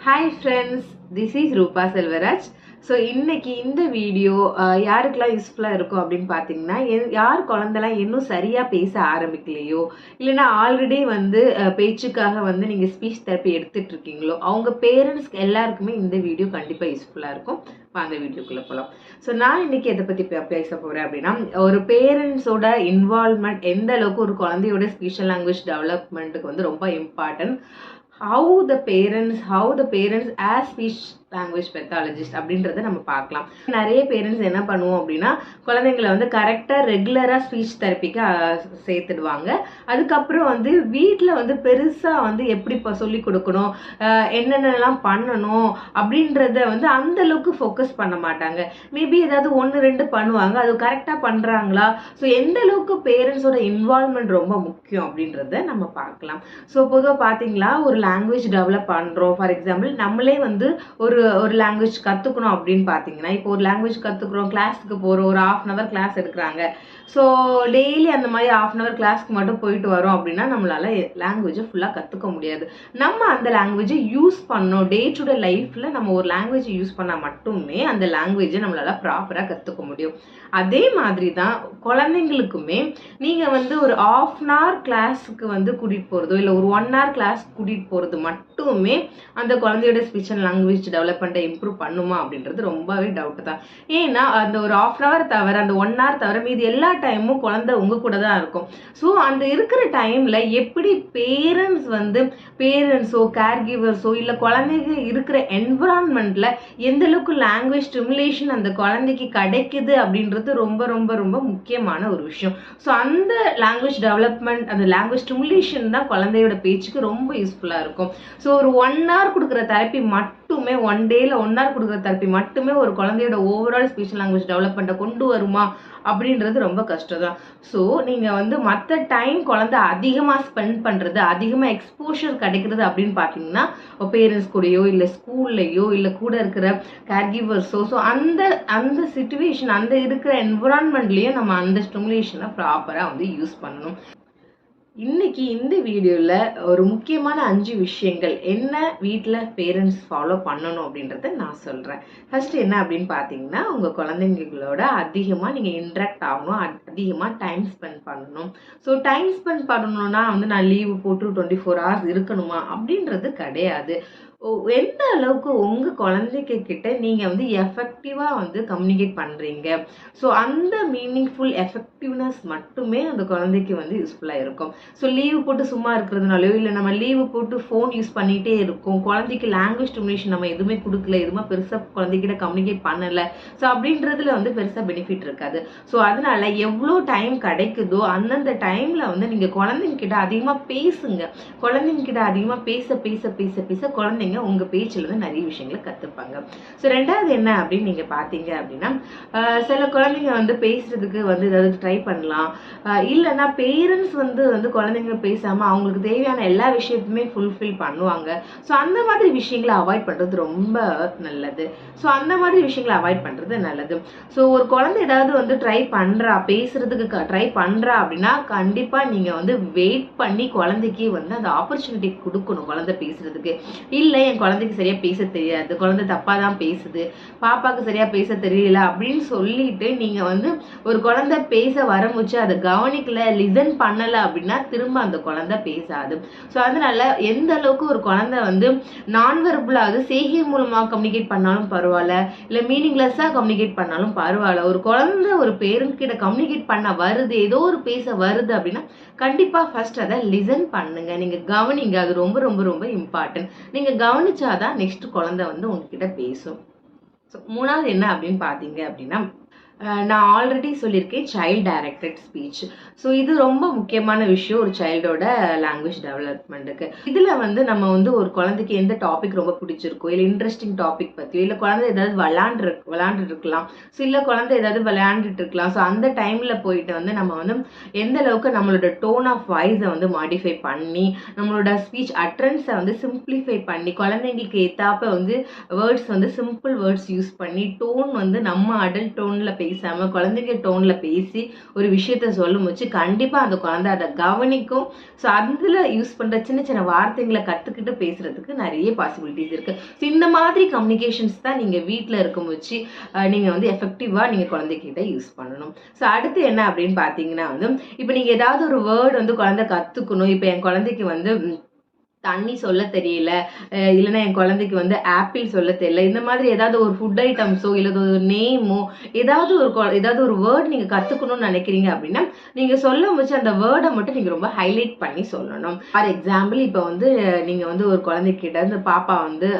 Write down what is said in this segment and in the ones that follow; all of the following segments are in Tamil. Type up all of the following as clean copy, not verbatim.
Hi friends, this is Rupa Selvaraj. So இன்னைக்கு இந்த வீடியோ யாருக்கெல்லாம் யூஸ்ஃபுல்லாக இருக்கும் அப்படின்னு பார்த்தீங்கன்னா, யார் குழந்தைலாம் இன்னும் சரியாக பேச ஆரம்பிக்கலையோ, இல்லைன்னா ஆல்ரெடி வந்து பேச்சுக்காக வந்து நீங்கள் ஸ்பீச் தெரப்பி எடுத்துட்டு இருக்கீங்களோ, அவங்க பேரண்ட்ஸ்க்கு எல்லாருக்குமே இந்த வீடியோ கண்டிப்பாக யூஸ்ஃபுல்லாக இருக்கும். அந்த வீடியோக்குள்ளே போகலாம். ஸோ நான் இன்னைக்கு எதை பற்றி பேச போகிறேன் அப்படின்னா, ஒரு பேரண்ட்ஸோட இன்வால்வ்மெண்ட் எந்த அளவுக்கு ஒரு குழந்தையோட ஸ்பீச் லாங்குவேஜ் டெவலப்மெண்ட்டுக்கு வந்து ரொம்ப important. how the parents as speech language pathologist அப்படின்றத நம்ம பார்க்கலாம். நிறைய பேரண்ட்ஸ் என்ன பண்ணுவோம் அப்படின்னா, குழந்தைங்களை வந்து கரெக்டாக ரெகுலராக ஸ்பீச் தெரப்பிக்கு சேர்த்துடுவாங்க. அதுக்கப்புறம் வந்து வீட்டில் வந்து பெருசாக வந்து எப்படி சொல்லி கொடுக்கணும், என்னென்னலாம் பண்ணணும் அப்படின்றத வந்து அந்த அளவுக்கு ஃபோக்கஸ் பண்ண மாட்டாங்க. மேபி ஏதாவது 1-2 பண்ணுவாங்க, அது கரெக்டாக பண்ணுறாங்களா, ஸோ எந்த அளவுக்கு பேரண்ட்ஸோட இன்வால்வ்மெண்ட் ரொம்ப முக்கியம் அப்படின்றத நம்ம பார்க்கலாம். ஸோ பொதுவாக பார்த்தீங்களா, ஒரு லாங்குவேஜ் டெவலப் பண்ணுறோம். ஃபார் எக்ஸாம்பிள் நம்மளே வந்து ஒரு லாங்குவேஜ் கற்றுக்கணும் அப்படின்னு பார்த்தீங்கன்னா, இப்போ ஒரு லாங்குவேஜ் கற்றுக்குறோம், கிளாஸுக்கு போகிறோம், ஒரு 1/2 hour கிளாஸ் எடுக்கிறாங்க. ஸோ டெய்லி அந்த மாதிரி 1/2 hour கிளாஸ்க்கு மட்டும் போயிட்டு வரோம் அப்படின்னா நம்மளால லாங்குவேஜை ஃபுல்லாக கற்றுக்க முடியாது. நம்ம அந்த லாங்குவேஜை யூஸ் பண்ணோம். டே டு டே லைஃப்பில் நம்ம ஒரு லாங்குவேஜை யூஸ் பண்ணால் மட்டுமே அந்த லாங்குவேஜை நம்மளால ப்ராப்பராக கற்றுக்க முடியும். அதே மாதிரி தான் குழந்தைங்களுக்குமே நீங்கள் வந்து ஒரு 1/2 hour கிளாஸுக்கு வந்து கூட்டிகிட்டு போகிறதோ, இல்லை ஒரு 1 hour கிளாஸ் கூட்டிகிட்டு போகிறது மட்டுமே அந்த குழந்தையோட ஸ்பீச் அண்ட் லாங்குவேஜ் டெவலப்மெண்ட்டை இம்ப்ரூவ் பண்ணுமா அப்படின்றது ரொம்பவே டவுட் தான். ஏன்னா அந்த ஒரு 1/2 hour தவிர, அந்த 1 hour தவிர மீது எல்லா டைமும் குழந்தை உங்க கூட தான் இருக்கும். ஸோ அந்த இருக்கிற டைம்ல எப்படி பேரண்ட்ஸோ கேர்கிவர்ஸோ இல்லை குழந்தைங்க இருக்கிற என்விரான்மெண்ட்ல எந்த அளவுக்கு லாங்குவேஜ் ஸ்டிமுலேஷன் அந்த குழந்தைக்கு கிடைக்குது அப்படின்றது ரொம்ப ரொம்ப ரொம்ப முக்கியமான ஒரு விஷயம். ஸோ அந்த லாங்குவேஜ் டெவலப்மெண்ட், அந்த லாங்குவேஜ் ஸ்டிமுலேஷன் தான் குழந்தையோட பேச்சுக்கு ரொம்ப யூஸ்ஃபுல்லா இருக்கும். ஸோ ஒரு 1 hour கொடுக்குற தெரப்பி மட்டுமே, 1 dayல 1 hour கொடுக்குற தெரப்பி மட்டுமே ஒரு குழந்தையோட ஓவரால் ஸ்பீச் லாங்குவேஜ் டெவலப்மெண்ட்டை கொண்டு வருமா அப்படின்றது ரொம்ப கஷ்டம் தான். ஸோ நீங்கள் வந்து மற்ற டைம் குழந்தை அதிகமாக ஸ்பெண்ட் பண்ணுறது, அதிகமாக எக்ஸ்போஷர் கிடைக்கிறது அப்படின்னு பார்த்தீங்கன்னா, பேரண்ட்ஸ் கூடயோ இல்லை ஸ்கூல்லையோ இல்லை கூட இருக்கிற கேர்கிவர்ஸோ, ஸோ அந்த சிச்சுவேஷன், அந்த இருக்கிற என்விரான்மெண்ட்லேயும் நம்ம அந்த ஸ்டிமுலேஷனை ப்ராப்பராக வந்து யூஸ் பண்ணணும். இன்னைக்கு இந்த வீடியோவில் ஒரு முக்கியமான 5 விஷயங்கள் என்ன வீட்டில் பேரண்ட்ஸ் ஃபாலோ பண்ணணும் அப்படின்றத நான் சொல்கிறேன். ஃபர்ஸ்ட் என்ன அப்படின்னு பார்த்தீங்கன்னா, உங்கள் குழந்தைங்களோட அதிகமாக நீங்கள் இன்ட்ராக்ட் ஆகணும், அதிகமாக டைம் ஸ்பெண்ட் பண்ணணும். ஸோ டைம் ஸ்பெண்ட் பண்ணணும்னா வந்து நான் லீவு போட்டு 24 hours இருக்கணுமா அப்படின்றது கிடையாது. எந்த அளவுக்கு உங்கள் குழந்தைங்க கிட்ட நீங்கள் வந்து எஃபெக்டிவாக வந்து கம்யூனிகேட் பண்ணுறீங்க, ஸோ அந்த மீனிங்ஃபுல் எஃபெக்டிவ்னஸ் மட்டுமே அந்த குழந்தைக்கு வந்து யூஸ்ஃபுல்லாக இருக்கும். ஸோ லீவு போட்டு சும்மா இருக்கிறதுனாலையோ, இல்லை நம்ம லீவு போட்டு ஃபோன் யூஸ் பண்ணிகிட்டே இருக்கோம், குழந்தைக்கு லாங்குவேஜ் ஸ்டிமுலேஷன் நம்ம எதுவுமே கொடுக்கல, எதுவுமே பெருசாக குழந்தைகிட்ட கம்யூனிகேட் பண்ணலை, ஸோ அப்படின்றதுல வந்து பெருசாக பெனிஃபிட் இருக்காது. ஸோ அதனால எவ்வளோ டைம் கிடைக்குதோ அந்தந்த டைமில் வந்து நீங்கள் குழந்தைங்க கிட்ட அதிகமாக பேசுங்க. குழந்தைங்க கிட்ட அதிகமாக பேச பேச பேச பேச குழந்தைங்க உங்க பேச்சுல இருந்து நிறைய விஷயங்களை கத்துப்பாங்க. ஸோ ரெண்டாவது என்ன அப்படின்னு நீங்க பாத்தீங்க அப்படின்னா, சில குழந்தைங்க வந்து பேசுறதுக்கு வந்து ஏதாவது ட்ரை பண்ணலாம், இல்லைன்னா பேரண்ட்ஸ் வந்து குழந்தைங்க பேசாம அவங்களுக்கு தேவையான எல்லா விஷயத்தையுமே ஃபுல்ஃபில் பண்ணுவாங்க. ஸோ அந்த மாதிரி விஷயங்களை அவாய்ட் பண்றது ரொம்ப நல்லது. ஸோ ஒரு குழந்தை ஏதாவது வந்து ட்ரை பண்றா, பேசுறதுக்கு ட்ரை பண்றா அப்படின்னா கண்டிப்பா நீங்க வந்து வெயிட் பண்ணி குழந்தைக்கு வந்து அந்த ஆப்பர்ச்சுனிட்டி கொடுக்கணும். குழந்தை பேசுறதுக்கு இல்லை என் குழந்தைக்கு சரியா பேச தெரியாது, குழந்தை தப்பா தான் பேசுது, பாப்பாக்கு சரியா பேச தெரியல அப்படின்னு சொல்லிட்டு நீங்க வந்து ஒரு குழந்தை பேச வரமுச்சு அதை கவனிக்கல, லிசன் பண்ணல அப்படின்னா திரும்ப அந்த குழந்தை பேசாது. ஸோ அதனால எந்த அளவுக்கு ஒரு குழந்தை வந்து நான் வெர்பலாவது செய்கை மூலமா கம்யூனிகேட் பண்ணாலும் பரவாயில்ல, இல்லை மீனிங்லெஸ்ஸா கம்யூனிகேட் பண்ணாலும் பரவாயில்ல, ஒரு குழந்தை ஒரு பேரண்ட் கிட்ட கம்யூனிகேட் பண்ண வருது, ஏதோ ஒரு பேச வருது அப்படின்னா கண்டிப்பா ஃபர்ஸ்ட் அதை லிசன் பண்ணுங்க, நீங்க கவனிங்க. அது ரொம்ப ரொம்ப ரொம்ப இம்பார்ட்டன்ட். நீங்க கவனிச்சாதான் நெக்ஸ்ட் குழந்தை வந்து உங்ககிட்ட பேசும். மூணாவது என்ன அப்படின்னு பாத்தீங்க அப்படின்னா, நான் ஆல்ரெடி சொல்லியிருக்கேன் சைல்ட் டைரக்டட் ஸ்பீச். ஸோ இது ரொம்ப முக்கியமான விஷயம் ஒரு சைல்டோட லாங்குவேஜ் டெவலப்மெண்ட்டுக்கு. இதில் வந்து நம்ம வந்து ஒரு குழந்தைக்கு எந்த டாபிக் ரொம்ப பிடிச்சிருக்கோ, இல்லை இன்ட்ரெஸ்டிங் டாபிக் பற்றியோ, இல்லை குழந்தை ஏதாவது விளையாண்டுட்டு இருக்கலாம், ஸோ இல்லை குழந்தை ஏதாவது விளையாண்டுட்டு இருக்கலாம். ஸோ அந்த டைமில் போயிட்டு வந்து நம்ம வந்து எந்த அளவுக்கு நம்மளோட டோன் ஆஃப் வாய்ஸை வந்து மாடிஃபை பண்ணி, நம்மளோட ஸ்பீச் அட்ரன்ஸை வந்து சிம்பிளிஃபை பண்ணி, குழந்தைங்களுக்கு ஏத்தாப்ப வந்து வேர்ட்ஸ் வந்து சிம்பிள் வேர்ட்ஸ் யூஸ் பண்ணி, டோன் வந்து நம்ம அடல்ட் டோனில் பேசாமல் குழந்தைங்க டோனில் பேசி ஒரு விஷயத்த சொல்லும் போது கண்டிப்பாக அந்த குழந்தை அதை கவனிக்கும். ஸோ அதில் யூஸ் பண்ணுற சின்ன சின்ன வார்த்தைகளை கற்றுக்கிட்டு பேசுகிறதுக்கு நிறைய பாசிபிலிட்டிஸ் இருக்குது. ஸோ இந்த மாதிரி கம்யூனிகேஷன்ஸ் தான் நீங்கள் வீட்டில் இருக்கும் வச்சு நீங்கள் வந்து எஃபெக்டிவாக நீங்கள் குழந்தைகிட்ட யூஸ் பண்ணணும். ஸோ அடுத்து என்ன அப்படின்னு பார்த்தீங்கன்னா வந்து இப்போ நீங்கள் ஏதாவது ஒரு வேர்டு வந்து குழந்தை கற்றுக்கணும். இப்போ என் குழந்தைக்கு வந்து தண்ணி சொல்ல தெரியல, இல்லைன்னா என் குழந்தைக்கு வந்து ஆப்பிள் சொல்ல தெரியல, இந்த மாதிரி ஏதாவது ஒரு ஃபுட் ஐட்டம்ஸோ இல்லை ஒரு நேமோ ஏதாவது ஒரு வேர்ட் நீங்கள் கற்றுக்கணும்னு நினைக்கிறீங்க அப்படின்னா நீங்கள் சொல்ல வச்சு அந்த வேர்டை மட்டும் நீங்கள் ரொம்ப ஹைலைட் பண்ணி சொல்லணும். ஃபார் எக்ஸாம்பிள் இப்போ வந்து நீங்கள் வந்து ஒரு குழந்தைகிட்ட இந்த பாப்பா வந்து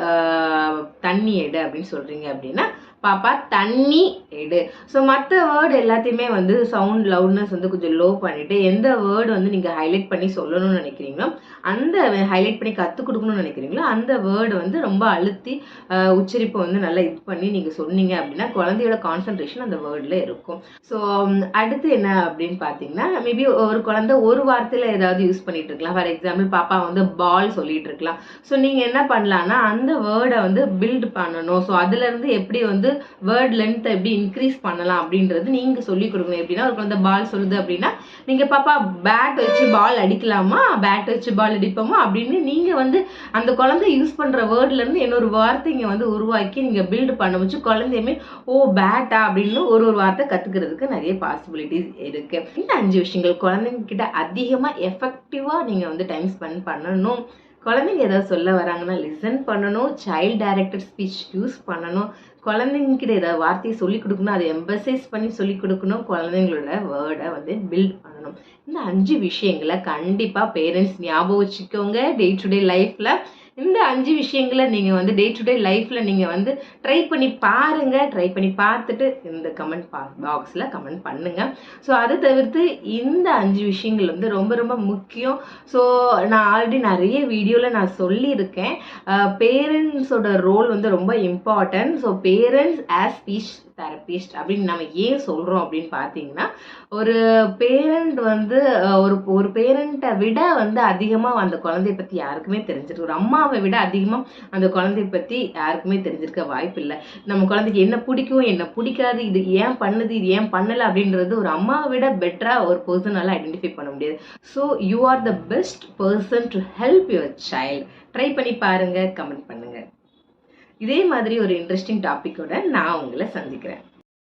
தண்ணி எடு அப்படின்னு சொல்கிறீங்க அப்படின்னா பாப்பா தண்ணி எடு. ஸோ மற்ற வேர்டு எல்லாத்தையுமே வந்து சவுண்ட் லவுட்னஸ் வந்து கொஞ்சம் லோ பண்ணிவிட்டு எந்த வேர்டு வந்து நீங்கள் ஹைலைட் பண்ணி சொல்லணும்னு நினைக்கிறீங்களோ அந்த ஹைலைட் பண்ணி கற்றுக் கொடுக்கணும்னு நினைக்கிறீங்களோ அந்த வேர்டு வந்து ரொம்ப அழுத்தி உச்சரிப்பை வந்து நல்லா இது பண்ணி நீங்கள் சொன்னீங்க அப்படின்னா குழந்தையோட கான்சன்ட்ரேஷன் அந்த வேர்டில் இருக்கும். ஸோ அடுத்து என்ன அப்படின்னு பார்த்தீங்கன்னா மேபி ஒரு குழந்தை ஒரு வார்த்தையில் ஏதாவது யூஸ் பண்ணிட்டு இருக்கலாம். ஃபார் எக்ஸாம்பிள் பாப்பா வந்து பால் சொல்லிட்டு இருக்கலாம். ஸோ நீங்கள் என்ன பண்ணலான்னா அந்த வேர்டை வந்து பில்ட் பண்ணணும். ஸோ அதுலேருந்து எப்படி வந்து வேர்ட் லென்த் எப்படி இன்க்ரீஸ் பண்ணலாம் அப்படின்றது நீங்க சொல்லி கொடுக்கணும். எப்படின்னா ஒரு குழந்தை பால் சொல்லுது அப்படின்னா நீங்க பாப்பா பேட் வச்சு பால் அடிக்கலாமா, பேட் வச்சு பால் அடிப்போமா அப்படின்னு நீங்க வந்து அந்த குழந்தை யூஸ் பண்ற வேர்ட்ல இருந்து இன்னொரு வார்த்தைங்க வந்து உருவாக்கி நீங்க பில்ட் பண்ண வச்சு குழந்தையுமே ஓ பேட்டா அப்படின்னு ஒரு வார்த்தை கத்துக்கிறதுக்கு நிறைய பாசிபிலிட்டிஸ் இருக்கு. இந்த 5 விஷயங்கள் குழந்தைங்க கிட்ட அதிகமா எஃபெக்டிவா நீங்க வந்து டைம் ஸ்பெண்ட் பண்ணணும். குழந்தைங்க ஏதாவது சொல்ல வராங்கன்னா லிசன் பண்ணணும். சைல்ட் டைரக்டட் ஸ்பீச் யூஸ் பண்ணணும். குழந்தைங்கிட்ட ஏதாவது வார்த்தையை சொல்லிக் கொடுக்கணும், அதை எம்பசைஸ் பண்ணி சொல்லிக் கொடுக்கணும். குழந்தைங்களோட வேர்டை வந்து பில்ட் பண்ணணும். இந்த 5 விஷயங்களை கண்டிப்பாக பேரண்ட்ஸ் ஞாபகம் வச்சுக்கோங்க. டே டு டே லைஃப்பில் இந்த 5 விஷயங்களை நீங்கள் வந்து டே டு டே லைஃப்பில் நீங்கள் வந்து ட்ரை பண்ணி பாருங்கள். ட்ரை பண்ணி பார்த்துட்டு இந்த கமெண்ட் பாக்ஸில் கமெண்ட் பண்ணுங்கள். ஸோ அதை தவிர்த்து இந்த 5 விஷயங்கள் வந்து ரொம்ப ரொம்ப முக்கியம். ஸோ நான் ஆல்ரெடி நிறைய வீடியோவில் நான் சொல்லியிருக்கேன் பேரண்ட்ஸோட ரோல் வந்து ரொம்ப important. So parents as speech therapist அப்படின்னு நம்ம ஏன் சொல்கிறோம் அப்படின்னு பார்த்தீங்கன்னா ஒரு பேரண்ட் வந்து ஒரு பேரண்ட்டை விட வந்து அதிகமாக அந்த குழந்தைய பற்றி யாருக்குமே தெரிஞ்சிருக்கு. ஒரு அம்மாவை விட அதிகமாக அந்த குழந்தைய பற்றி யாருக்குமே தெரிஞ்சிருக்க வாய்ப்பு இல்லை. நம்ம குழந்தைக்கு என்ன பிடிக்கும் என்ன பிடிக்காது, இது ஏன் பண்ணுது இது ஏன் பண்ணலை அப்படின்றது ஒரு அம்மாவை விட பெட்டராக ஒரு பர்சனால் ஐடென்டிஃபை பண்ண முடியாது. So you are the best person to help your child. Try பண்ணி பாருங்கள், கமெண்ட் பண்ணுங்கள். இதே மாதிரி ஒரு இன்ட்ரெஸ்டிங் டாபிக்கோட நான் உங்களை சந்திக்கிறேன்.